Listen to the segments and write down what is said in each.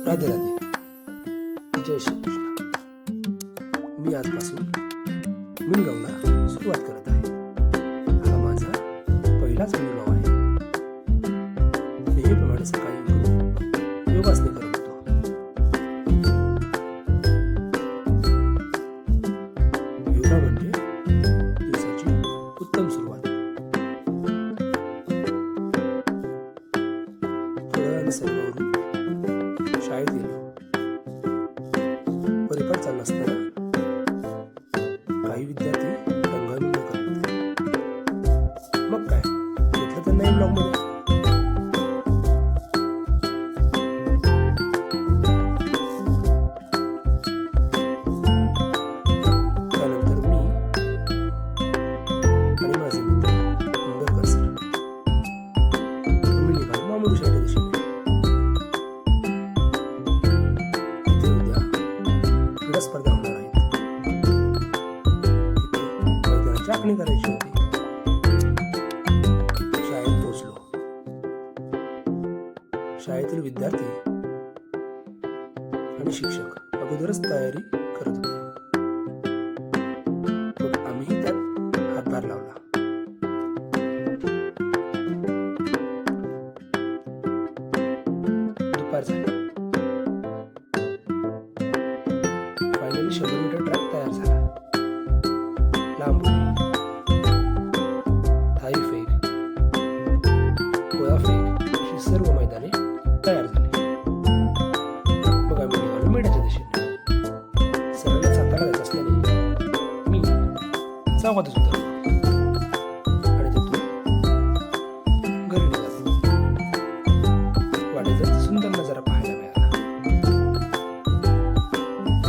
राधे राधे. जय श्री कृष्ण. मी आजपासून मुनगावला सुरुवात करत आहे. हा माझा पहिलाच अनुभव आहे. नेहमीप्रमाणे सकाळी उठून योगासने करत होतो. योगा म्हणजे दिवसाची उत्तम सुरुवात. थोड्या वेळाने सर्वांवरून शाळेत गेलो. परिपाठ चालू असताना काही विद्यार्थी रंगविणूक करत होते. मग काय घेतलं तर नाही ब्लॉग मध्ये. त्यानंतर मी आणि माझे मित्र उंबरकर सर आम्ही निघालो मामुली शाळेच्या दिशेने. तिथे उद्या क्रीडा स्पर्धा होणार आहेत. तिथे मैदानाची आखणी करायची होती. शाळेत पोहोचलो. शाळेतील विद्यार्थी आणि शिक्षक अगोदरच तयारी करत होते. मग आम्हीही त्यात हातभार लावला. दुपार झाली. फायनली 100 मीटर ट्रॅक तयार झाला. लांब उडी, थाई फेक, गोळा फेक अशी सर्व मैदाने तयार झाली. मग आम्ही निघालो मेढ्याच्या दिशेने. सरांना सातारा जायचं असल्याने मी चौकातच उतरलो आणि तिथून घरी निघालो. वाटेचा सुंदर नजारा पाहायला मिळाला.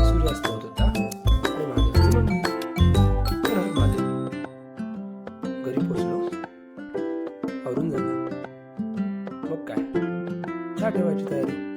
सूर्यास्त होत होता आणि महादेवाचे मंदिर. हर हर महादेव. घरी पोहोचलो. आवरून झालं. मग काय चहा ठेवायची तयारी.